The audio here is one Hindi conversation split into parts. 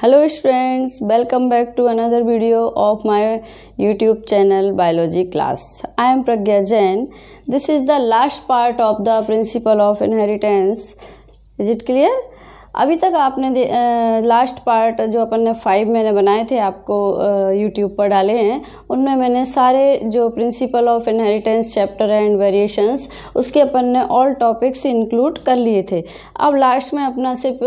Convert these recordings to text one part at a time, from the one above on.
Hello students, welcome back to another video of my YouTube channel Biology class. I am Pragya Jain. This is the last part of the principle of inheritance. Is it clear? अभी तक आपने लास्ट पार्ट जो अपन ने 5 मैंने बनाए थे आपको यूट्यूब पर डाले हैं, उनमें मैंने सारे जो principle of inheritance chapter and variations उसके अपन ने ऑल टॉपिक्स इंक्लूड कर लिए थे। अब लास्ट में अपना सिर्फ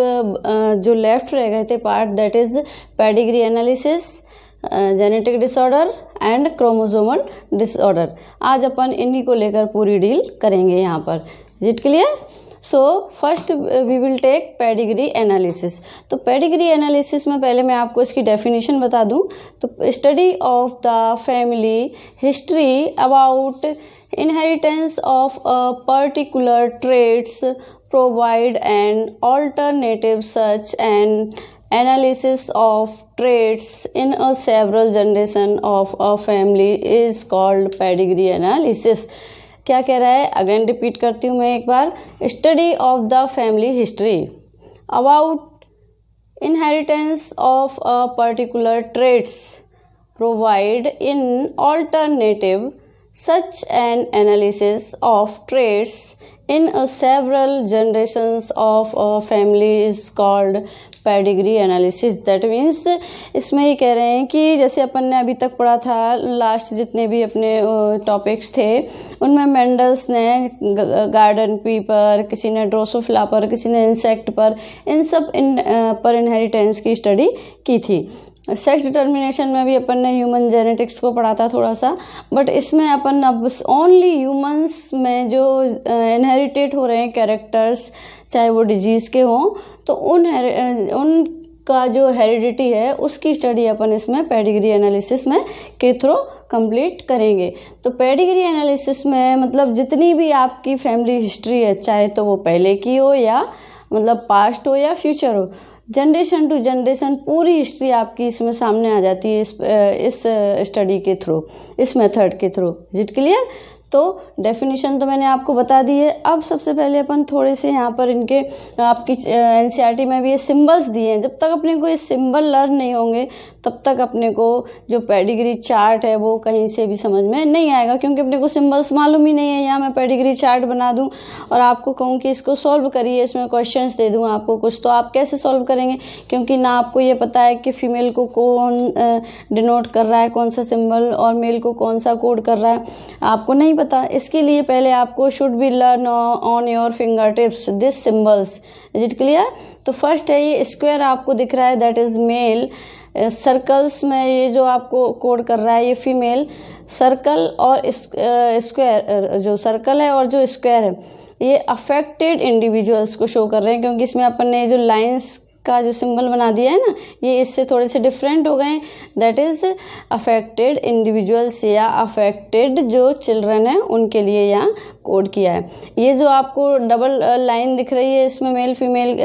जो लेफ्ट रह गए थे part, that is pedigree analysis, genetic disorder and chromosomal disorder. आज अपन इन्हीं को लेकर पूरी डील करेंगे यहाँ पर। Is it clear? So first we will take pedigree analysis. तो पेडिग्री एनालिसिस में पहले मैं आपको इसकी डेफिनेशन बता दूं। तो study of the family history about inheritance of a particular traits provide an alternative such an analysis of traits in a several generation of a family is called pedigree analysis। क्या कह रहा है, अगेन रिपीट करती हूँ मैं एक बार। Study of the family history about inheritance of a particular traits provide in alternative such an analysis of traits in several generations of a family is called pedigree analysis। that means इसमें ये कह रहे हैं कि जैसे अपन ने अभी तक पढ़ा था, लास्ट जितने भी अपने टॉपिक्स थे उनमें मेंडल्स ने गार्डन पी पर, किसी ने ड्रोसोफिला पर, किसी ने इंसेक्ट पर, इन सब पर इनहेरिटेंस की स्टडी की थी। सेक्स डिटर्मिनेशन में भी अपन ने ह्यूमन जेनेटिक्स को पढ़ा था थोड़ा सा, बट इसमें अपन अब ओनली ह्यूमंस में जो इनहेरिटेड हो रहे हैं कैरेक्टर्स, चाहे वो डिजीज़ के हों, तो उनका जो हेरिडिटी है उसकी स्टडी अपन इसमें पेडिग्री एनालिसिस में के थ्रू कंप्लीट करेंगे। तो पेडिग्री एनालिसिस में मतलब जितनी भी आपकी फैमिली हिस्ट्री है, चाहे तो वो पहले की हो या मतलब पास्ट हो या फ्यूचर हो, जनरेशन टू जनरेशन पूरी हिस्ट्री आपकी इसमें सामने आ जाती है इस स्टडी के थ्रू, इस मेथड के थ्रू। Is it clear? तो डेफिनेशन तो मैंने आपको बता दी है। अब सबसे पहले अपन थोड़े से यहाँ पर इनके आपकी एनसीईआरटी में भी ये सिंबल्स दिए हैं। जब तक अपने को ये सिंबल लर्न नहीं होंगे तब तक अपने को जो पेडिग्री चार्ट है वो कहीं से भी समझ में नहीं आएगा, क्योंकि अपने को सिंबल्स मालूम ही नहीं है। यहाँ मैं पेडिग्री चार्ट बना दूँ और आपको कहूँ कि इसको सॉल्व करिए, इसमें क्वेश्चंस दे दूँ आपको कुछ, तो आप कैसे सॉल्व करेंगे? क्योंकि ना आपको ये पता है कि फीमेल को कौन डिनोट कर रहा है, कौन सा सिंबल, और मेल को कौन सा कोड कर रहा है, आपको नहीं पता। इसके लिए पहले आपको should be learn on your finger tips this symbols. Is it clear? तो फर्स्ट है ये स्क्वायर आपको दिख रहा है, दैट इज मेल। सर्कल्स में ये जो आपको कोड कर रहा है ये फीमेल। सर्कल और स्क्वायर, जो सर्कल है और जो स्क्वायर है ये अफेक्टेड इंडिविजुअल्स को शो कर रहे हैं, क्योंकि इसमें अपन ने जो लाइंस का जो सिंबल बना दिया है ना, ये इससे थोड़े से डिफरेंट हो गए। दैट इज़ अफेक्टेड इंडिविजुअल्स या अफेक्टेड जो चिल्ड्रन है उनके लिए यहाँ कोड किया है। ये जो आपको डबल लाइन दिख रही है इसमें मेल फीमेल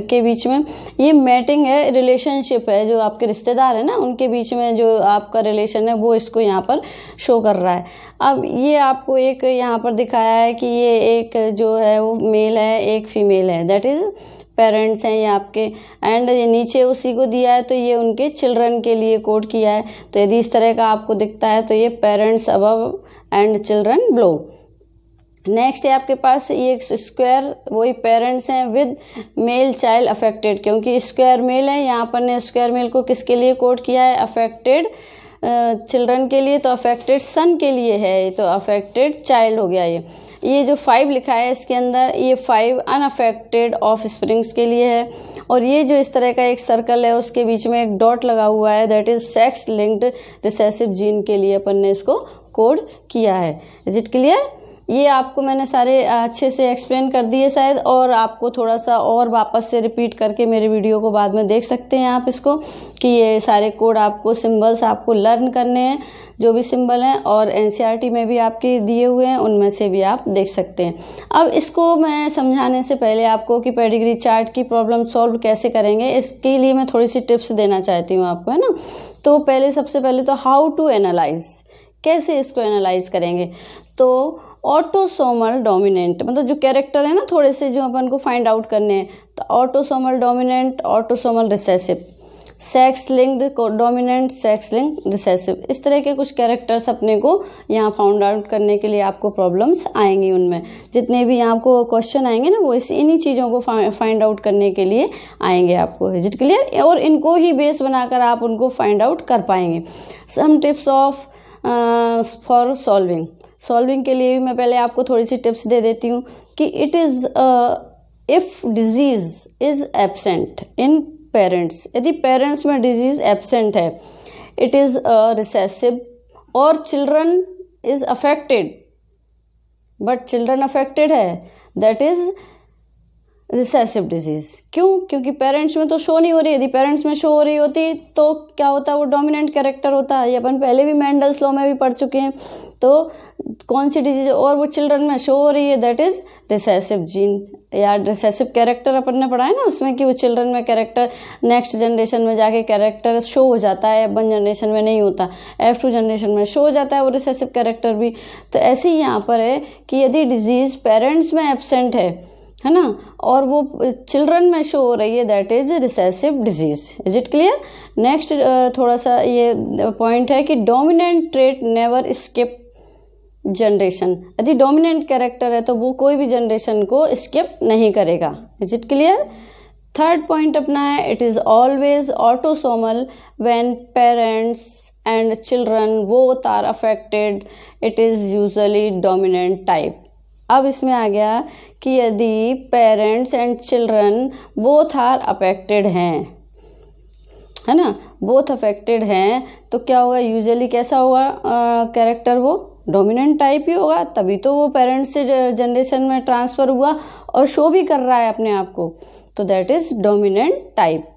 के बीच में, ये मैटिंग है, रिलेशनशिप है, जो आपके रिश्तेदार है ना उनके बीच में जो आपका रिलेशन है वो इसको यहाँ पर शो कर रहा है। अब ये आपको एक यहाँ पर दिखाया है कि ये एक जो है वो मेल है, एक फीमेल है, दैट इज़ पेरेंट्स हैं ये आपके, एंड ये नीचे उसी को दिया है तो ये उनके चिल्ड्रन के लिए कोड किया है। तो यदि इस तरह का आपको दिखता है तो ये parents above and children below. Next है आपके पास ये स्क्वायर, वही पेरेंट्स हैं विद मेल चाइल्ड अफेक्टेड, क्योंकि स्क्वायर मेल है, यहाँ पर ने स्क्वायर मेल को किसके लिए कोड किया है? अफेक्टेड चिल्ड्रन के लिए, तो अफेक्टेड सन के लिए है, तो अफेक्टेड चाइल्ड हो गया। ये जो 5 लिखा है इसके अंदर, ये 5 अनअफेक्टेड ऑफ स्प्रिंग्स के लिए है। और ये जो इस तरह का एक सर्कल है उसके बीच में एक डॉट लगा हुआ है, that is sex linked recessive gene के लिए अपन ने इसको कोड किया है। Is it clear? ये आपको मैंने सारे अच्छे से एक्सप्लेन कर दिए शायद, और आपको थोड़ा सा और वापस से रिपीट करके मेरे वीडियो को बाद में देख सकते हैं आप इसको, कि ये सारे कोड आपको सिंबल्स आपको लर्न करने हैं, जो भी सिंबल हैं, और एनसीईआरटी में भी आपके दिए हुए हैं उनमें से भी आप देख सकते हैं। अब इसको मैं समझाने से पहले आपको कि पेडिग्री चार्ट की प्रॉब्लम सॉल्व कैसे करेंगे, इसके लिए मैं थोड़ी सी टिप्स देना चाहती हूँ आपको, है ना। तो पहले सबसे पहले तो हाउ टू एनालाइज, कैसे इसको एनालाइज करेंगे। तो ऑटोसोमल डोमिनेंट, मतलब जो कैरेक्टर है ना थोड़े से जो अपन को फाइंड आउट करने हैं, तो autosomal dominant, autosomal recessive, sex linked dominant, sex linked recessive, इस तरह के कुछ कैरेक्टर्स अपने को यहाँ फाउंड आउट करने के लिए आपको प्रॉब्लम्स आएंगी। उनमें जितने भी आपको क्वेश्चन आएंगे ना वो इन्हीं चीज़ों को फाइंड आउट करने के लिए आएंगे आपको। Is it clear? और इनको ही बेस बनाकर आप उनको फाइंड आउट कर पाएंगे। Some tips of for solving के लिए भी मैं पहले आपको थोड़ी सी टिप्स दे देती हूँ कि it is if disease is absent in parents, यदि पेरेंट्स में डिजीज़ एब्सेंट है, इट इज़ रिसेसिव, और children is affected but children affected है, दैट इज़ रिसेसिव डिजीज़। क्यों? क्योंकि पेरेंट्स में तो शो नहीं हो रही। यदि पेरेंट्स में शो हो रही होती तो क्या होता, वो डोमिनेंट कैरेक्टर होता। ये अपन पहले भी मेंडल्स लॉ में भी पढ़ चुके हैं। तो कौन सी डिजीज और वो चिल्ड्रन में शो हो रही है, दैट इज़ रिसेसिव जीन या रिसेसिव कैरेक्टर अपन ने पढ़ा है ना उसमें, कि वो चिल्ड्रन में कैरेक्टर नेक्स्ट जनरेशन में जाके कैरेक्टर शो हो जाता है, F1 जनरेशन में नहीं होता, F2 जनरेशन में शो हो जाता है वो रिसेसिव कैरेक्टर भी। तो ऐसे ही यहाँ पर है कि यदि डिजीज़ पेरेंट्स में एब्सेंट है ना, और वो चिल्ड्रन में शो हो रही है, that is recessive disease. Is it clear? Next थोड़ा सा ये पॉइंट है कि dominant trait never skip generation. यदि डोमिनेंट कैरेक्टर है तो वो कोई भी जनरेशन को स्किप नहीं करेगा। Is it clear? Third point अपना है, it is always autosomal when parents and children both are affected, it is usually dominant type. अब इसमें आ गया कि यदि parents and children both are affected हैं, है ना, बोथ अफेक्टेड हैं, तो क्या होगा, यूजुअली कैसा होगा कैरेक्टर, वो डोमिनेंट टाइप ही होगा। तभी तो वो पेरेंट्स से जनरेशन में ट्रांसफ़र हुआ और शो भी कर रहा है अपने आप को, तो that is dominant type.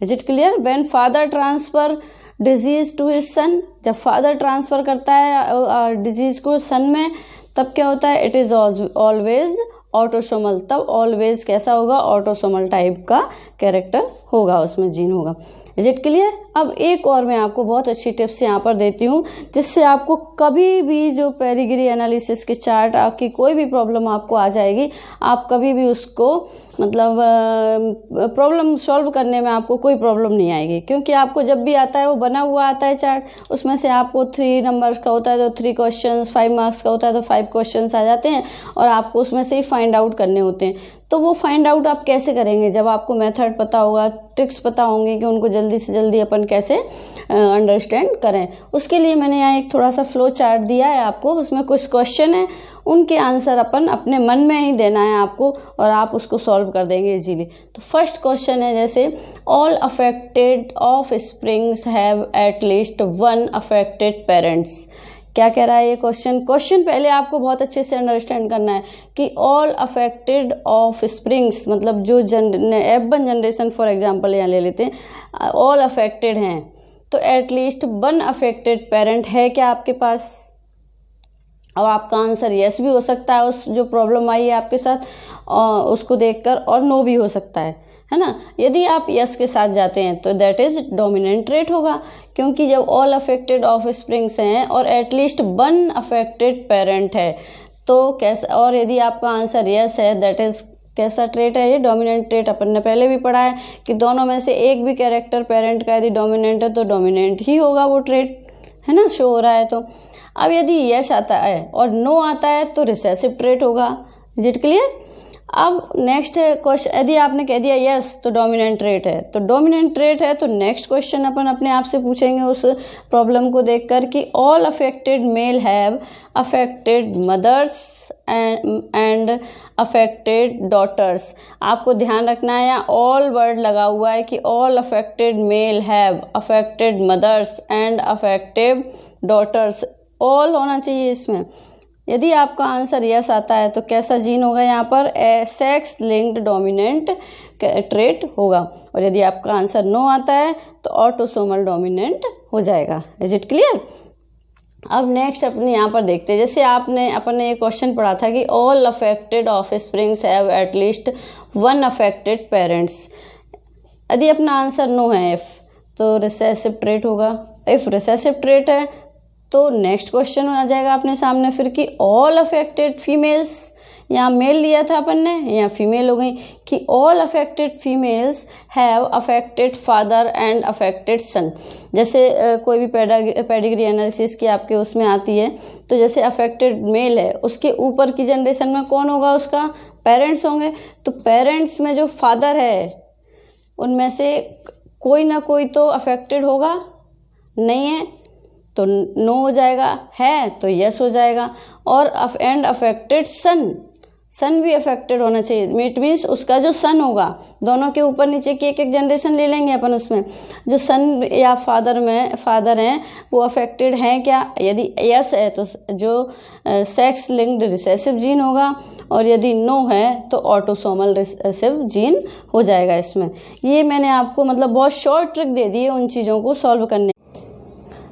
Is it clear? When father transfer disease to his son, जब फादर ट्रांसफ़र करता है डिजीज़ को सन में, तब क्या होता है, इट इज़ ऑलवेज ऑटोसोमल। तब ऑलवेज कैसा होगा, ऑटोसोमल टाइप का कैरेक्टर होगा, उसमें जीन होगा। Is it clear? अब एक और मैं आपको बहुत अच्छी टिप्स यहाँ पर देती हूँ, जिससे आपको कभी भी जो पेडिग्री एनालिसिस के चार्ट आपकी कोई भी प्रॉब्लम आपको आ जाएगी, आप कभी भी उसको मतलब प्रॉब्लम सॉल्व करने में आपको कोई प्रॉब्लम नहीं आएगी। क्योंकि आपको जब भी आता है वो बना हुआ आता है चार्ट, उसमें से आपको 3 नंबर्स का होता है तो 3 क्वेश्चंस, 5 मार्क्स का होता है तो 5 क्वेश्चंस आ जाते हैं, और आपको उसमें से ही फाइंड आउट करने होते हैं। तो वो फाइंड आउट आप कैसे करेंगे, जब आपको मेथड पता होगा, ट्रिक्स पता होंगे कि उनको जल्दी से जल्दी अपन कैसे अंडरस्टैंड करें। उसके लिए मैंने यहाँ एक थोड़ा सा फ्लो चार्ट दिया है आपको, उसमें कुछ क्वेश्चन है, उनके आंसर अपन अपने मन में ही देना है आपको, और आप उसको सॉल्व कर देंगे इजीली। तो फर्स्ट क्वेश्चन है जैसे, all affected of springs have at least 1 affected parents. क्या कह रहा है ये क्वेश्चन पहले आपको बहुत अच्छे से अंडरस्टैंड करना है कि ऑल अफेक्टेड ऑफ स्प्रिंग्स मतलब जो F1 जनरेशन फॉर एग्जांपल यहाँ ले लेते हैं, ऑल अफेक्टेड हैं, तो एटलीस्ट 1 अफेक्टेड पेरेंट है क्या आपके पास? अब आपका आंसर यस भी हो सकता है, उस जो प्रॉब्लम आई है आपके साथ उसको देखकर, और नो भी हो सकता है ना। यदि आप यस के साथ जाते हैं तो दैट इज डोमिनेंट ट्रेट होगा, क्योंकि जब ऑल अफेक्टेड ऑफ स्प्रिंग्स हैं और एटलीस्ट 1 अफेक्टेड पेरेंट है तो कैसा, और यदि आपका आंसर यस है, दैट इज कैसा ट्रेट है ये? Dominant trait. अपन ने पहले भी पढ़ा है कि दोनों में से एक भी कैरेक्टर पेरेंट का यदि डोमिनेंट है तो डोमिनेंट ही होगा वो ट्रेट, है ना, शो हो रहा है तो। अब यदि यस आता है और नो आता है तो रिसेसिव ट्रेट होगा। Is it clear? अब नेक्स्ट है क्वेश्चन, यदि आपने कह दिया यस तो डोमिनेंट ट्रेट है, तो डोमिनेंट ट्रेट है तो नेक्स्ट क्वेश्चन अपन अपने आप से पूछेंगे उस प्रॉब्लम को देखकर कि all affected male have affected mothers and affected daughters. आपको ध्यान रखना है यहाँ ऑल वर्ड लगा हुआ है कि all affected male have affected mothers and affected daughters, all होना चाहिए इसमें। यदि आपका आंसर यस आता है तो कैसा जीन होगा यहाँ पर? सेक्स लिंक्ड डोमिनेंट ट्रेट होगा, और यदि आपका आंसर नो आता है तो ऑटोसोमल डोमिनेंट हो जाएगा। Is it clear? अब नेक्स्ट अपने यहाँ पर देखते हैं, जैसे अपन ने एक क्वेश्चन पढ़ा था कि all affected of springs have at least 1 affected parents. यदि अपना आंसर नो है, इफ, तो रिसेसिव ट्रेट होगा। इफ रिसेसिव ट्रेट है तो नेक्स्ट क्वेश्चन आ जाएगा अपने सामने फिर कि ऑल अफेक्टेड फीमेल्स, यहाँ मेल लिया था अपन ने, यहाँ फीमेल हो गई, कि all affected females have affected father and affected son. जैसे कोई भी पेडिग्री एनालिसिस की आपके उसमें आती है, तो जैसे अफेक्टेड मेल है उसके ऊपर की जनरेशन में कौन होगा, उसका पेरेंट्स होंगे। तो पेरेंट्स में जो फादर है उनमें से कोई ना कोई तो अफेक्टेड होगा, नहीं है तो नो हो जाएगा, है तो यस हो जाएगा। और एंड अफेक्टेड सन भी अफेक्टेड होना चाहिए। इट मीन्स उसका जो सन होगा, दोनों के ऊपर नीचे की एक एक जनरेशन ले लेंगे अपन, उसमें जो सन या फादर हैं वो अफेक्टेड हैं क्या। यदि यस है तो जो सेक्स लिंक्ड रिसेसिव जीन होगा, और यदि नो है तो ऑटोसोमल रिसेसिव जीन हो जाएगा इसमें। ये मैंने आपको मतलब बहुत शॉर्ट ट्रिक दे दी है उन चीज़ों को सॉल्व करने।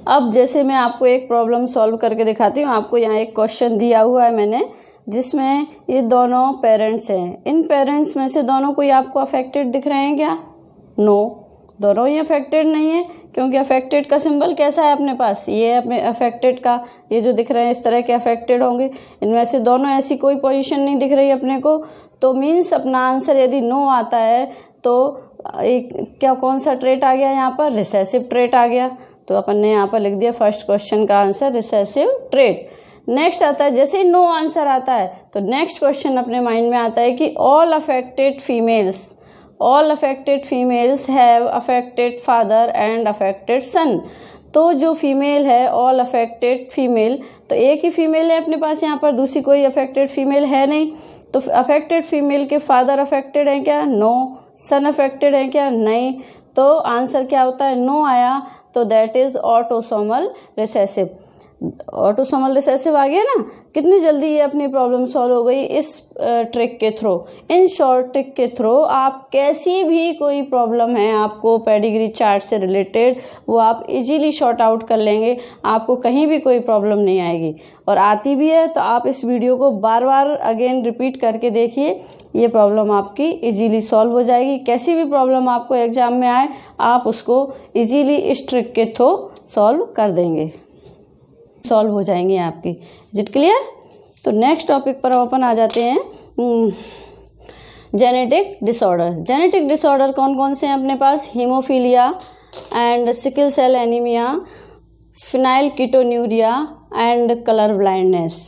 अब जैसे मैं आपको एक प्रॉब्लम सॉल्व करके दिखाती हूँ। आपको यहाँ एक क्वेश्चन दिया हुआ है मैंने, जिसमें ये दोनों पेरेंट्स हैं। इन पेरेंट्स में से दोनों कोई आपको अफेक्टेड दिख रहे हैं क्या? नो, दोनों ही अफेक्टेड नहीं है, क्योंकि अफेक्टेड का सिंबल कैसा है अपने पास, ये अपने अफेक्टेड का, ये जो दिख रहे हैं इस तरह के अफेक्टेड होंगे। इनमें से दोनों ऐसी कोई पोजीशन नहीं दिख रही अपने को। तो मीन्स अपना आंसर यदि नो आता है तो एक क्या कौन सा ट्रेट आ गया यहाँ पर? रिसेसिव ट्रेट आ गया। तो अपन ने यहाँ पर लिख दिया फर्स्ट क्वेश्चन का आंसर रिसेसिव ट्रेट। नेक्स्ट आता है, जैसे ही नो आंसर आता है तो नेक्स्ट क्वेश्चन अपने माइंड में आता है कि all affected females have affected father and affected son. तो जो फीमेल है ऑल अफेक्टेड फीमेल, तो एक ही फीमेल है अपने पास यहाँ पर, दूसरी कोई अफेक्टेड फीमेल है नहीं। तो अफेक्टेड फीमेल के फादर अफेक्टेड हैं क्या? नो। सन अफेक्टेड हैं क्या? नहीं। तो आंसर क्या होता है? नो आया। तो that is autosomal recessive. Autosomal recessive आ गया ना। कितनी जल्दी ये अपनी प्रॉब्लम सॉल्व हो गई इस ट्रिक के थ्रू। इन शॉर्ट ट्रिक के थ्रू आप कैसी भी कोई प्रॉब्लम है आपको पेडिग्री चार्ट से रिलेटेड, वो आप इजीली शॉर्ट आउट कर लेंगे, आपको कहीं भी कोई प्रॉब्लम नहीं आएगी। और आती भी है तो आप इस वीडियो को बार बार अगेन रिपीट करके देखिए, ये प्रॉब्लम आपकी इजीली सॉल्व हो जाएगी। कैसी भी प्रॉब्लम आपको एग्जाम में आए, आप उसको इजीली इस ट्रिक के थ्रू सॉल्व कर देंगे, सॉल्व हो जाएंगे आपकी। Is it clear? तो नेक्स्ट टॉपिक पर अपन आ जाते हैं, जेनेटिक डिसऑर्डर। जेनेटिक डिसऑर्डर कौन कौन से हैं अपने पास? Haemophilia and sickle cell anaemia, phenylketonuria and colour blindness.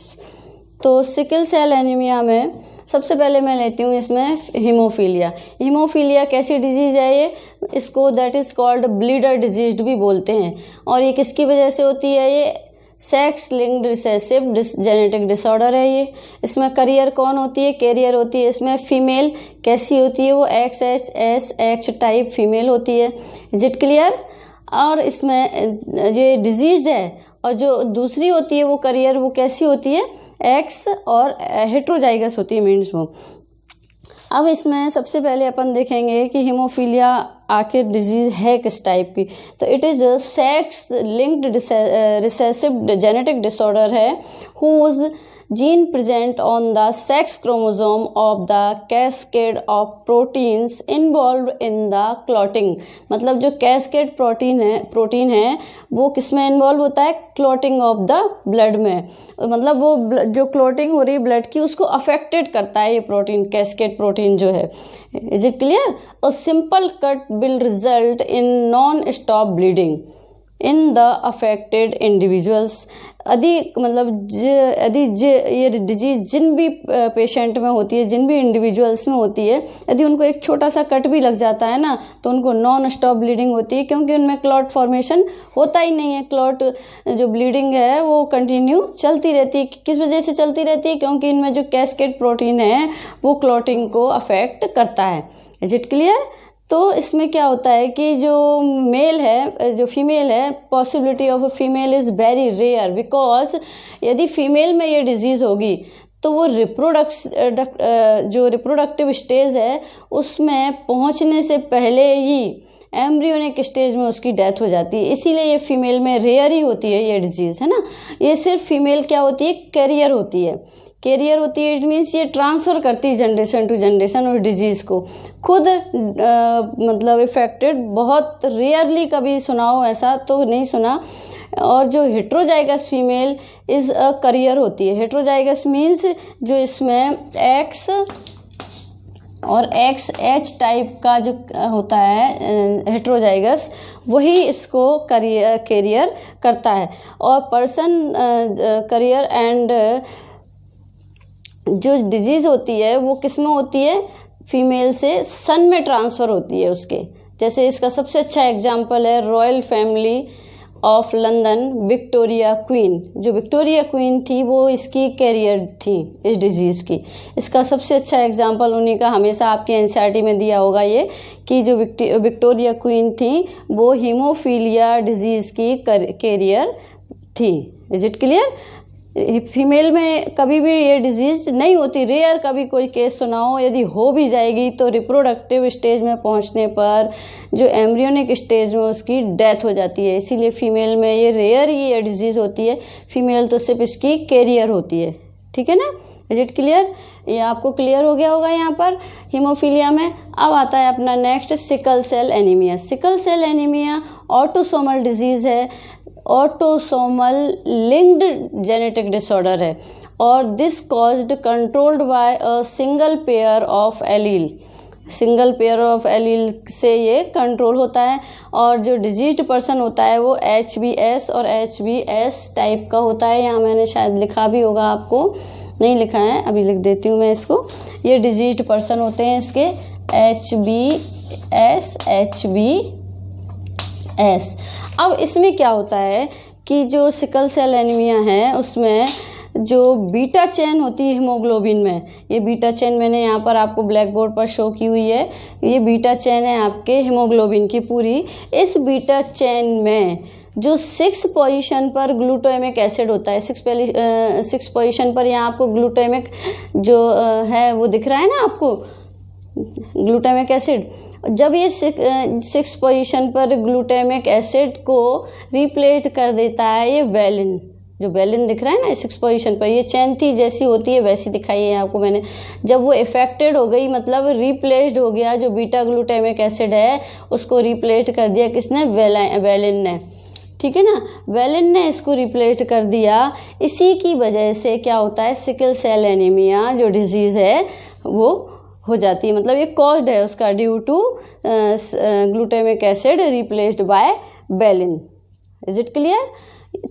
तो सिकल सेल एनीमिया में सबसे पहले मैं लेती हूँ इसमें हीमोफीलिया। हीमोफीलिया कैसी डिजीज़ है ये? इसको that is called bleeder disease भी बोलते हैं। और ये किसकी वजह से होती है? ये sex linked recessive genetic disorder है ये। इसमें करियर कौन होती है? कैरियर होती है इसमें फीमेल। कैसी होती है वो? XHSH टाइप फीमेल होती है। Is it clear? और इसमें ये डिजीज है, और जो दूसरी होती है वो करियर, वो कैसी होती है? एक्स और हेट्रोजाइगस होती है, मीन्स वो। अब इसमें सबसे पहले अपन देखेंगे कि हीमोफीलिया आखिर डिजीज़ है किस टाइप की। तो it is a sex linked recessive genetic disorder है whose gene present on the sex chromosome of the cascade of proteins involve in the clotting. मतलब जो कैस्केड प्रोटीन है वो किस में इन्वॉल्व होता है? क्लॉटिंग ऑफ द ब्लड में। मतलब वो जो क्लॉटिंग हो रही है ब्लड की, उसको अफेक्टेड करता है ये प्रोटीन, कैस्केड प्रोटीन जो है। Is it clear? A simple cut will result in non stop bleeding in the affected individuals. यदि ये डिजीज जिन भी पेशेंट में होती है, जिन भी इंडिविजुअल्स में होती है, यदि उनको एक छोटा सा कट भी लग जाता है ना, तो उनको नॉन स्टॉप ब्लीडिंग होती है, क्योंकि उनमें क्लॉट फॉर्मेशन होता ही नहीं है। क्लॉट जो ब्लीडिंग है वो कंटिन्यू चलती रहती है। किस वजह से चलती रहती है? क्योंकि इनमें जो कैस्केड प्रोटीन है वो क्लॉटिंग को अफेक्ट करता है। Is it clear? तो इसमें क्या होता है कि जो मेल है, जो फीमेल है, possibility of a female is very rare, because यदि फीमेल में ये डिजीज़ होगी तो वो जो रिप्रोडक्टिव स्टेज है उसमें पहुंचने से पहले ही एम्ब्रियोनिक स्टेज में उसकी डेथ हो जाती है। इसीलिए ये फीमेल में रेयर ही होती है ये डिजीज़, है ना। ये सिर्फ फीमेल क्या होती है? कैरियर होती है। कैरियर होती है, इट मीन्स ये ट्रांसफ़र करती है जनरेशन टू जनरेशन और डिजीज़ को। खुद मतलब इफेक्टेड बहुत रेयरली कभी सुना हो, ऐसा तो नहीं सुना। और जो heterozygous female is a career होती है। हेट्रोजाइगस मीन्स जो इसमें एक्स और एक्स टाइप का जो होता है हेट्रोजाइगस, वही इसको कैरियर करता है। और पर्सन करियर एंड जो डिजीज़ होती है वो किस में होती है, फीमेल से सन में ट्रांसफ़र होती है उसके। जैसे इसका सबसे अच्छा एग्जाम्पल है royal family of London Victoria queen. जो विक्टोरिया क्वीन थी वो इसकी कैरियर थी इस डिजीज़ की। इसका सबसे अच्छा एग्जाम्पल उन्हीं का हमेशा आपके एनसीईआरटी में दिया होगा ये, कि जो विक्टोरिया क्वीन थी वो हीमोफीलिया डिजीज़ की कैरियर थी। Is it clear? फीमेल में कभी भी ये डिजीज़ नहीं होती, रेयर कभी कोई केस सुना हो। यदि हो भी जाएगी तो रिप्रोडक्टिव स्टेज में पहुंचने पर जो एम्ब्रियोनिक स्टेज में उसकी डेथ हो जाती है। इसीलिए फीमेल में ये रेयर ही ये डिजीज़ होती है, फीमेल तो सिर्फ इसकी कैरियर होती है। ठीक है ना? Is it clear? ये आपको क्लियर हो गया होगा यहाँ पर हीमोफीलिया में। अब आता है अपना next sickle cell anaemia. Sickle cell anaemia autosomal disease है, ऑटोसोमल लिंक्ड जेनेटिक डिसऑर्डर है, और this caused controlled by a single pair of allele. Single pair of allele से ये कंट्रोल होता है। और जो डिजीज्ड पर्सन होता है वो HBS और HBS टाइप का होता है। यहाँ मैंने शायद लिखा भी होगा, आपको नहीं लिखा है, अभी लिख देती हूँ मैं इसको। ये डिजीज्ड पर्सन होते हैं इसके HBS अब इसमें क्या होता है कि जो सिकल सेल एनीमिया है उसमें जो बीटा चेन होती है हीमोग्लोबिन में, ये बीटा चेन मैंने यहाँ पर आपको ब्लैक बोर्ड पर शो की हुई है। ये बीटा चेन है आपके हीमोग्लोबिन की पूरी। इस बीटा चेन में जो 6 पोजीशन पर ग्लूटामिक एसिड होता है, 6 पोजीशन पर यहाँ आपको ग्लूटामिक जो है वो दिख रहा है ना आपको, ग्लूटामिक एसिड। जब ये 6 पोजीशन पर ग्लूटामिक एसिड को रिप्लेस कर देता है ये वेलिन, जो वेलिन दिख रहा है ना 6 पोजीशन पर, ये चेन थी जैसी होती है वैसी दिखाई है आपको मैंने। जब वो इफेक्टेड हो गई, मतलब रिप्लेस्ड हो गया, जो बीटा ग्लूटामिक एसिड है उसको रिप्लेस कर दिया किसने, वेलिन ने। ठीक है ना, वेलिन ने इसको रिप्लेस कर दिया। इसी की वजह से क्या होता है, सिकल सेल एनीमिया जो डिजीज़ है वो हो जाती है। मतलब ये कॉज्ड है उसका due to glutamic acid replaced by valine. Is it clear?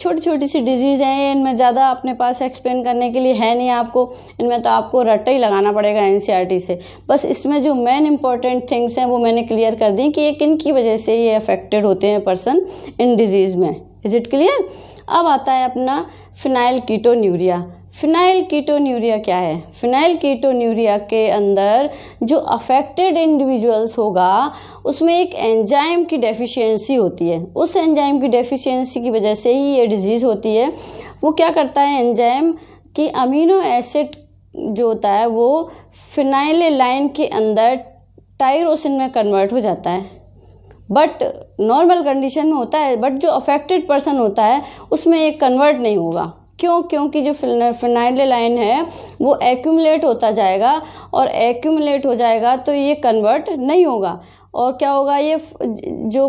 छोटी छोटी सी डिजीज़ हैं, इनमें ज़्यादा अपने पास एक्सप्लेन करने के लिए है नहीं आपको, इनमें तो आपको रट्टा ही लगाना पड़ेगा एनसीईआरटी से। बस इसमें जो मेन इंपॉर्टेंट थिंग्स हैं वो मैंने क्लियर कर दी कि ये किन की वजह से ये अफेक्टेड होते हैं पर्सन इन डिजीज़ में। Is it clear? अब आता है अपना फिनाइल कीटोन्यूरिया। फिनाइल कीटोन्यूरिया क्या है? फिनाइल कीटोन्यूरिया के अंदर जो अफेक्टेड इंडिविजुअल्स होगा उसमें एक एंजाइम की डेफिशिएंसी होती है। उस एंजाइम की डेफिशिएंसी की वजह से ही ये डिजीज़ होती है। वो क्या करता है, एंजाइम की अमीनो एसिड जो होता है वो फिनाइलेलाइन के अंदर टायरोसिन में कन्वर्ट हो जाता है, बट नॉर्मल कंडीशन में होता है। बट जो अफेक्टेड पर्सन होता है उसमें ये कन्वर्ट नहीं होगा। क्यों? क्योंकि जो फिनाइलेलाइन है वो एक्यूमुलेट होता जाएगा, और एक्यूमुलेट हो जाएगा तो ये कन्वर्ट नहीं होगा। और क्या होगा, ये जो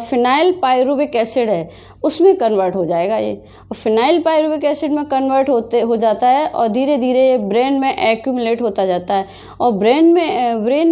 फिनाइल पायरुविक एसिड है उसमें कन्वर्ट हो जाएगा ये। और फिनाइल पायरुविक एसिड में कन्वर्ट हो जाता है और धीरे धीरे ये ब्रेन में एक्यूमुलेट होता जाता है। और ब्रेन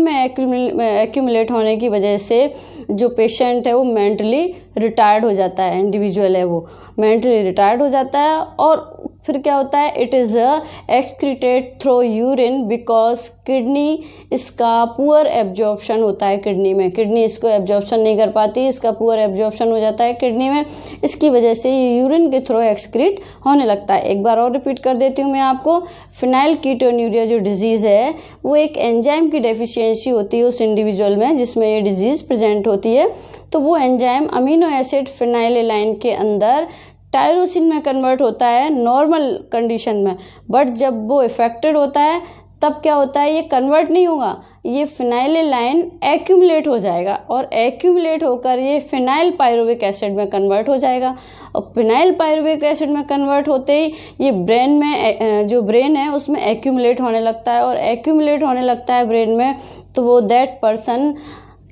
में एक्यूमुलेट होने की वजह से जो पेशेंट है वो मेंटली रिटायर्ड हो जाता है, इंडिविजुअल है वो मेंटली रिटायर्ड हो जाता है। और फिर क्या होता है, it is excreted through urine because kidney इसका पुअर एब्जॉर्प्शन होता है किडनी में। किडनी इसको एब्जॉर्प्शन नहीं कर पाती, इसका पुअर एब्जॉर्प्शन हो जाता है किडनी में। इसकी वजह से ये यूरिन के थ्रू एक्सक्रीट होने लगता है। एक बार और रिपीट कर देती हूँ मैं आपको, फिनाइल कीटोन्यूरिया जो डिजीज़ है वो एक एंजाइम की डेफिशिएंसी होती है उस इंडिविजुअल में जिसमें ये डिजीज़ प्रेजेंट होती है। तो वो एंजाइम अमीनो एसिड फिनाइलेलाइन के अंदर टायरोसिन में कन्वर्ट होता है नॉर्मल कंडीशन में, बट जब वो इफेक्टेड होता है तब क्या होता है, ये कन्वर्ट नहीं होगा, ये फिनाइलेलाइन एक्यूमुलेट हो जाएगा और एक्यूमुलेट होकर ये फिनाइल पायरुविक एसिड में कन्वर्ट हो जाएगा। और फिनाइल पायरुविक एसिड में कन्वर्ट होते ही ये ब्रेन में जो ब्रेन है उसमें एक्यूमुलेट होने लगता है, और एक्यूमुलेट होने लगता है ब्रेन में, तो वो दैट पर्सन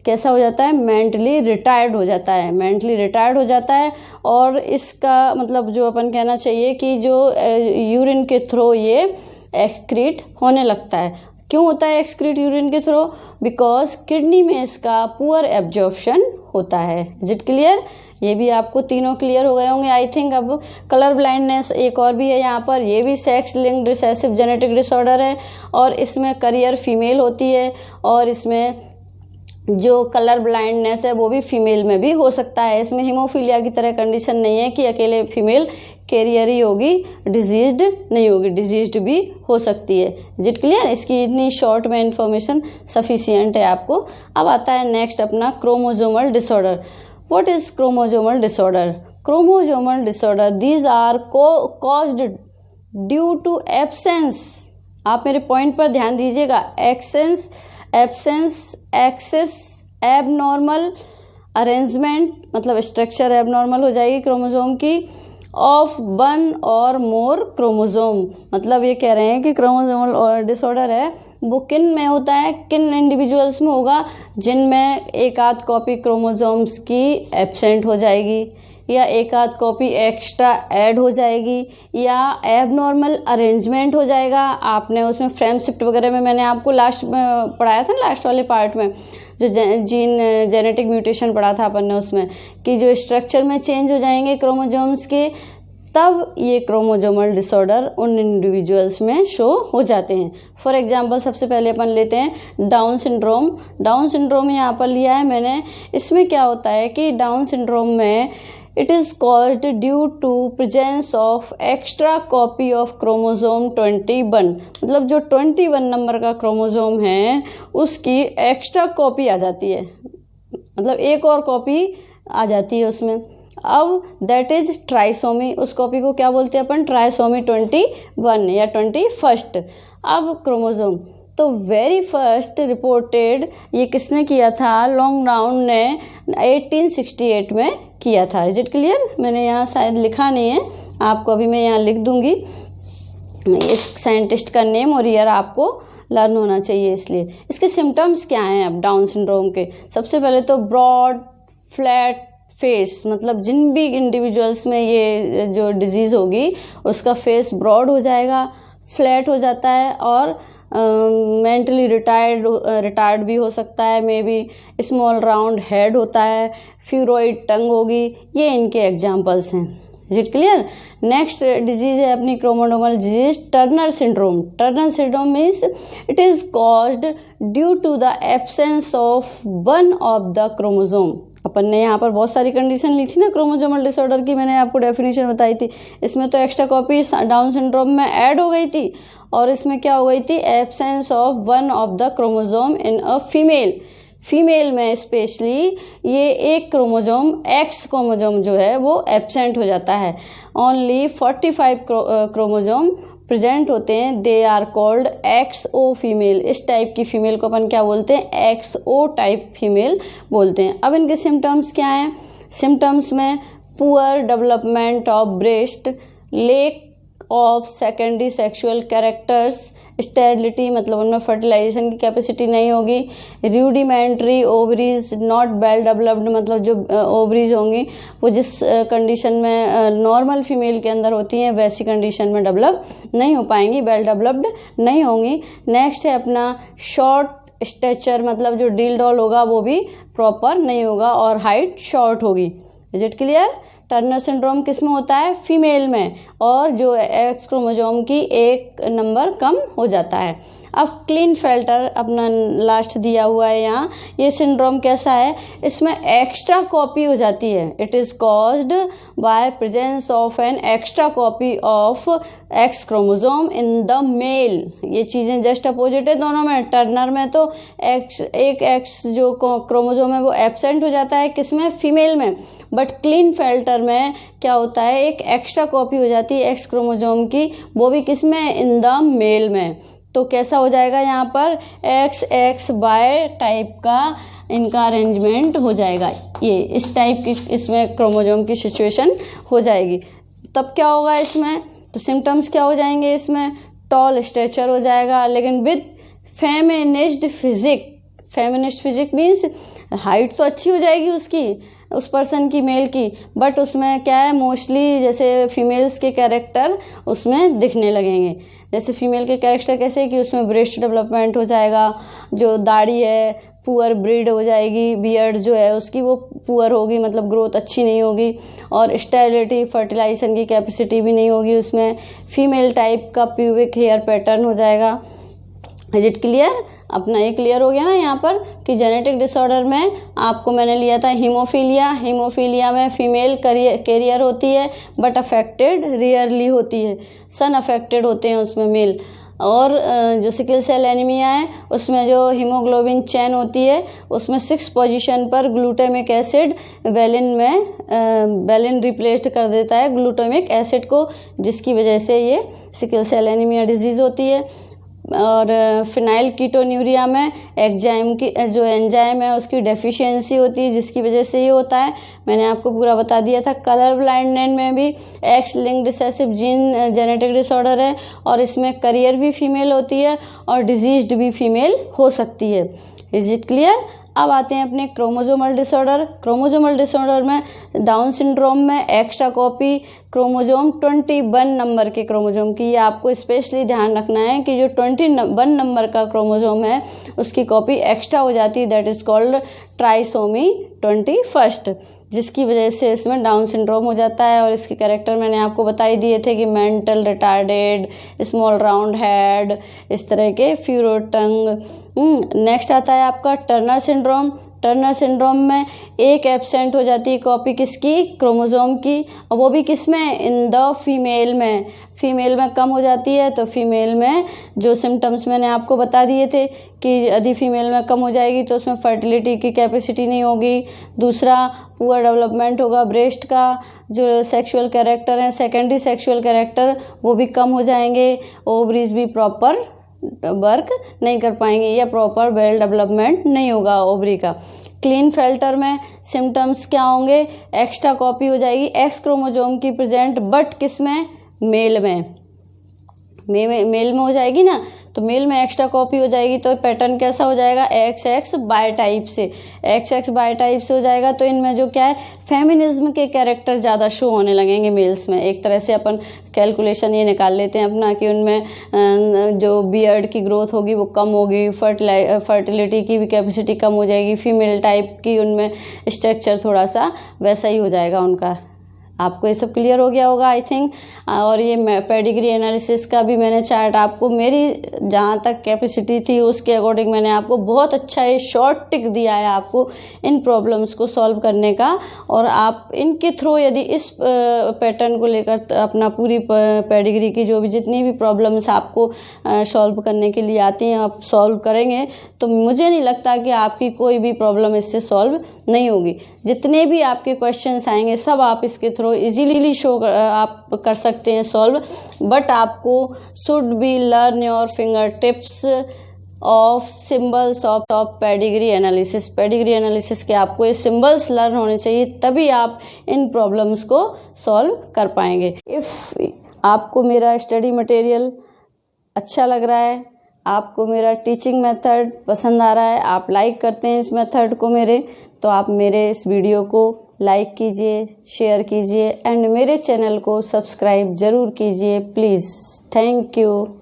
कैसा हो जाता है, मेंटली रिटायर्ड हो जाता है, मेंटली रिटायर्ड हो जाता है। और इसका मतलब जो अपन कहना चाहिए कि जो यूरिन के थ्रू ये एक्सक्रीट होने लगता है। क्यों होता है एक्सक्रीट यूरिन के थ्रू? बिकॉज किडनी में इसका पुअर एब्जॉर्प्शन होता है। Is it clear? ये भी आपको तीनों क्लियर हो गए होंगे आई थिंक। अब कलर ब्लाइंडनेस एक और भी है यहाँ पर, ये भी sex linked recessive genetic disorder है और इसमें करियर फीमेल होती है और इसमें जो कलर ब्लाइंडनेस है वो भी फीमेल में भी हो सकता है। इसमें हीमोफीलिया की तरह कंडीशन नहीं है कि अकेले फीमेल कैरियर ही होगी, डिजीज्ड नहीं होगी, डिजीज्ड भी हो सकती है। Is it clear? इसकी इतनी शॉर्ट में इंफॉर्मेशन सफिशिएंट है आपको। अब आता है नेक्स्ट अपना chromosomal disorder. What is chromosomal disorder? Chromosomal disorder these are caused due to absence, आप मेरे पॉइंट पर ध्यान दीजिएगा, एब्सेंस एक्सेस एबनॉर्मल अरेंजमेंट, मतलब स्ट्रक्चर एबनॉर्मल हो जाएगी क्रोमोजोम की, ऑफ वन और मोर क्रोमोजोम। मतलब ये कह रहे हैं कि क्रोमोजोमल डिसऑर्डर है वो किन में होता है, किन इंडिविजुअल्स में होगा, जिनमें एक आध कॉपी क्रोमोजोम्स की एब्सेंट हो जाएगी या एक आध कॉपी एक्स्ट्रा ऐड हो जाएगी या एबनॉर्मल अरेंजमेंट हो जाएगा। आपने उसमें फ्रेम शिफ्ट वगैरह में मैंने आपको लास्ट में पढ़ाया था, लास्ट वाले पार्ट में जो जीन जेनेटिक म्यूटेशन पढ़ा था अपन ने, उसमें कि जो स्ट्रक्चर में चेंज हो जाएंगे क्रोमोजोम्स के, तब ये क्रोमोजोमल डिसऑर्डर उन इंडिविजुअल्स में शो हो जाते हैं। फॉर एग्जांपल सबसे पहले अपन लेते हैं डाउन सिंड्रोम। डाउन सिंड्रोम यहाँ पर लिया है मैंने। इसमें क्या होता है कि डाउन सिंड्रोम में it is caused due to presence of extra copy of chromosome 21। मतलब जो 21 नंबर का क्रोमोजोम है उसकी एक्स्ट्रा कॉपी आ जाती है, मतलब एक और कॉपी आ जाती है उसमें। अब दैट इज ट्राइसोमी, उस कॉपी को क्या बोलते हैं अपन, ट्राइसोमी 21 या 21st। अब क्रोमोजोम तो वेरी फर्स्ट रिपोर्टेड ये किसने किया था, लॉन्गडाउन ने 1868 में किया था। Is it clear? मैंने यहाँ शायद लिखा नहीं है, आपको अभी मैं यहाँ लिख दूंगी। इस साइंटिस्ट का नेम और ईयर आपको लर्न होना चाहिए, इसलिए। इसके सिम्टम्स क्या हैं अब डाउन सिंड्रोम के? सबसे पहले तो ब्रॉड फ्लैट फेस, मतलब जिन भी इंडिविजुअल्स में ये जो डिजीज़ होगी उसका फेस ब्रॉड हो जाएगा, फ्लैट हो जाता है और मेंटली रिटायर्ड भी हो सकता है, may be small round head होता है, फ्यूरोइड टंग होगी। ये इनके एग्जांपल्स हैं। Is it clear? Next disease है अपनी chromosomal disease Turner syndrome. Turner syndrome means it is caused due to the absence of one of the chromosome. अपन ने यहाँ पर बहुत सारी कंडीशन ली थी ना क्रोमोसोमल डिसऑर्डर की, मैंने आपको डेफिनेशन बताई थी। इसमें तो एक्स्ट्रा कॉपी डाउन सिंड्रोम में ऐड हो गई थी और इसमें क्या हो गई थी, absence of one of the chromosome in a female में स्पेशली ये एक क्रोमोसोम एक्स क्रोमोसोम जो है वो एब्सेंट हो जाता है। ओनली 45 क्रोमोसोम प्रेजेंट होते हैं, they are called XO female. इस टाइप की फीमेल को अपन क्या बोलते हैं, XO टाइप फीमेल बोलते हैं। अब इनके सिम्टम्स क्या हैं? सिम्टम्स में poor development of breast, lake of secondary sexual characters, sterility मतलब उनमें फर्टिलाइजेशन की कैपेसिटी नहीं होगी, rudimentary ovaries not well developed, मतलब जो ओवरीज होंगी वो जिस कंडीशन में नॉर्मल फीमेल के अंदर होती हैं वैसी कंडीशन में डेवलप नहीं हो पाएंगी, वेल डेवलप्ड नहीं होंगी। नेक्स्ट है अपना शॉर्ट स्टेचर, मतलब जो डील डॉल होगा वो भी प्रॉपर नहीं होगा और हाइट शॉर्ट होगी। Is it clear? Turner syndrome किस में होता है, फीमेल में, और जो एक्स क्रोमोसोम की एक नंबर कम हो जाता है। अब क्लीनफेल्टर अपना लास्ट दिया हुआ है यहाँ। ये सिंड्रोम कैसा है, इसमें एक्स्ट्रा कॉपी हो जाती है। It is caused by presence of an extra copy of X chromosome in the male. ये चीज़ें जस्ट अपोजिट है दोनों में। टर्नर में तो एक एक्स जो क्रोमोसोम है वो एब्सेंट हो जाता है, किसमें, फीमेल में। बट क्लीनफेल्टर में क्या होता है, एक एक्स्ट्रा कॉपी हो जाती है एक्स क्रोमोसोम की, वो भी किसमें, इन द मेल में। तो कैसा हो जाएगा यहाँ पर, XXY टाइप का इनका अरेंजमेंट हो जाएगा। ये इस टाइप की इसमें क्रोमोसोम की सिचुएशन हो जाएगी। तब क्या होगा इसमें, तो सिम्टम्स क्या हो जाएंगे इसमें, टॉल स्ट्रेचर हो जाएगा लेकिन with feminist physique. Feminist physique means height तो अच्छी हो जाएगी उसकी, उस पर्सन की, मेल की, बट उसमें क्या है, मोस्टली जैसे फीमेल्स के कैरेक्टर उसमें दिखने लगेंगे। जैसे फीमेल के कैरेक्टर कैसे कि उसमें ब्रेस्ट डेवलपमेंट हो जाएगा, जो दाढ़ी है पुअर ब्रीड हो जाएगी, बियर्ड जो है उसकी वो पुअर होगी, मतलब ग्रोथ अच्छी नहीं होगी, और स्टेरिलिटी फर्टिलाइजेशन की कैपेसिटी भी नहीं होगी उसमें। फीमेल टाइप का प्यूबिक हेयर पैटर्न हो जाएगा। Is it clear? अपना ये क्लियर हो गया ना यहाँ पर कि जेनेटिक डिसऑर्डर में आपको मैंने लिया था हीमोफीलिया। हीमोफीलिया में फीमेल कैरियर होती है बट अफेक्टेड रेयरली होती है, सन अफेक्टेड होते हैं उसमें मेल। और जो सिकल सेल एनीमिया है उसमें जो हीमोग्लोबिन चेन होती है उसमें 6 पोजीशन पर ग्लूटामिक एसिड वैलिन रिप्लेस कर देता है ग्लूटामिक एसिड को, जिसकी वजह से ये सिकल सेल एनीमिया डिजीज़ होती है। और फिनाइल कीटोन्यूरिया में एंजाइम की जो एंजाइम है उसकी डेफिशिएंसी होती है, जिसकी वजह से ये होता है। मैंने आपको पूरा बता दिया था। कलर ब्लाइंडनेस में भी x linked recessive gene genetic disorder है और इसमें करियर भी फीमेल होती है और डिजीज्ड भी फीमेल हो सकती है। Is it clear? अब आते हैं अपने क्रोमोजोमल डिसऑर्डर। क्रोमोजोमल डिसऑर्डर में डाउन सिंड्रोम में एक्स्ट्रा कॉपी क्रोमोजोम 21 नंबर के क्रोमोजोम की, ये आपको स्पेशली ध्यान रखना है कि जो 21 नंबर का क्रोमोजोम है उसकी कॉपी एक्स्ट्रा हो जाती है, दैट इज कॉल्ड ट्राइसोमी 21, जिसकी वजह से इसमें डाउन सिंड्रोम हो जाता है। और इसके कैरेक्टर मैंने आपको बता ही दिए थे कि mental retarded, small round head, इस तरह के फ्यूरो टंग। नेक्स्ट आता है आपका टर्नर सिंड्रोम। टर्नर सिंड्रोम में एक एब्सेंट हो जाती है कॉपी किसकी, क्रोमोजोम की, और वो भी किस में, इन द फीमेल में। फीमेल में कम हो जाती है तो फीमेल में जो सिम्टम्स मैंने आपको बता दिए थे कि यदि फीमेल में कम हो जाएगी तो उसमें फर्टिलिटी की कैपेसिटी नहीं होगी। दूसरा, पुअर डेवलपमेंट होगा ब्रेस्ट का। जो सेक्सुअल कैरेक्टर हैं, सेकेंडरी सेक्सुअल कैरेक्टर, वो भी कम हो जाएंगे। ओवरीज भी प्रॉपर वर्क नहीं कर पाएंगे या प्रॉपर वेल डेवलपमेंट नहीं होगा ओवरी का। क्लीन फिल्टर में सिम्टम्स क्या होंगे, एक्स्ट्रा कॉपी हो जाएगी एक्स क्रोमोजोम की प्रेजेंट, बट किस में, मेल में। मेल में हो जाएगी ना, तो मेल में एक्स्ट्रा कॉपी हो जाएगी तो पैटर्न कैसा हो जाएगा, XX बाय टाइप से। XX बाय टाइप से हो जाएगा तो इनमें जो क्या है, फेमिनिज्म के कैरेक्टर ज़्यादा शो होने लगेंगे मेल्स में। एक तरह से अपन कैलकुलेशन ये निकाल लेते हैं अपना कि उनमें जो बियर्ड की ग्रोथ होगी वो कम होगी, फर्टिलिटी की भी कैपेसिटी कम हो जाएगी, फीमेल टाइप की उनमें स्ट्रक्चर थोड़ा सा वैसा ही हो जाएगा उनका। आपको ये सब क्लियर हो गया होगा आई थिंक। और ये पेडिग्री एनालिसिस का भी मैंने चार्ट आपको, मेरी जहाँ तक कैपेसिटी थी उसके अकॉर्डिंग मैंने आपको बहुत अच्छा ये शॉर्ट टिक दिया है आपको इन प्रॉब्लम्स को सॉल्व करने का। और आप इनके थ्रू यदि इस पैटर्न को लेकर अपना पूरी पेडिग्री की जो भी जितनी भी प्रॉब्लम्स आपको सॉल्व करने के लिए आती हैं आप सॉल्व करेंगे तो मुझे नहीं लगता कि आपकी कोई भी प्रॉब्लम इससे सॉल्व नहीं होगी। जितने भी आपके क्वेश्चंस आएंगे सब आप इसके थ्रू इजीली आप कर सकते हैं सॉल्व, बट आपको should be learn your finger tips of symbols of pedigree analysis. Pedigree analysis के आपको ये सिंबल्स लर्न होने चाहिए, तभी आप इन प्रॉब्लम्स को सॉल्व कर पाएंगे। इफ़ आपको मेरा स्टडी मटेरियल अच्छा लग रहा है, आपको मेरा टीचिंग मेथड पसंद आ रहा है, आप लाइक करते हैं इस मेथड को मेरे, तो आप मेरे इस वीडियो को लाइक कीजिए, शेयर कीजिए एंड मेरे चैनल को सब्सक्राइब ज़रूर कीजिए प्लीज़। Thank you.